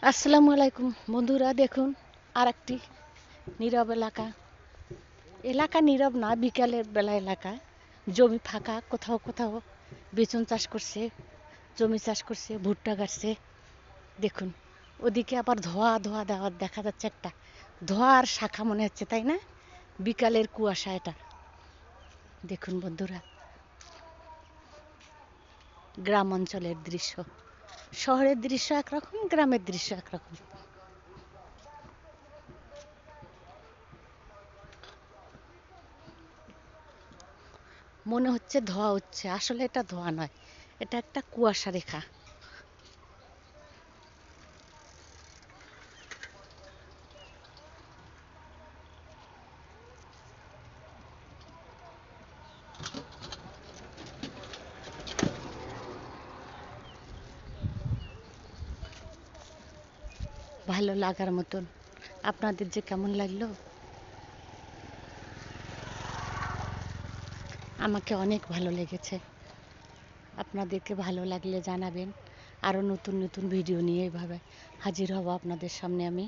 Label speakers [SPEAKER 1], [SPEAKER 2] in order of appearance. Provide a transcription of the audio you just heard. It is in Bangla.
[SPEAKER 1] আসসালামু আলাইকুম বন্ধুরা, দেখুন আর একটি নীরব এলাকা। এলাকা নীরব না, বিকালের বেলা এলাকা। জমি ফাঁকা, কোথাও কোথাও বেগুন চাষ করছে, জমি চাষ করছে, ভুট্টা গাড়ছে। দেখুন ওদিকে আবার ধোয়া ধোয়া দেওয়া দেখা যাচ্ছে, একটা ধোয়ার শাখা মনে হচ্ছে, তাই না? বিকালের কুয়াশা এটা। দেখুন বন্ধুরা, গ্রাম অঞ্চলের দৃশ্য। শহরের দৃশ্য একরকম, গ্রামের দৃশ্য একরকম। মনে হচ্ছে ধোয়া হচ্ছে, আসলে এটা ধোয়া নয়, এটা একটা কুয়াশা রেখা। ভালো লাগার মতন। আপনাদের যে কেমন লাগলো? আমাকে অনেক ভালো লেগেছে। আপনাদেরকে ভালো লাগলে জানাবেন। আরও নতুন নতুন ভিডিও নিয়ে এভাবে হাজির হব আপনাদের সামনে আমি।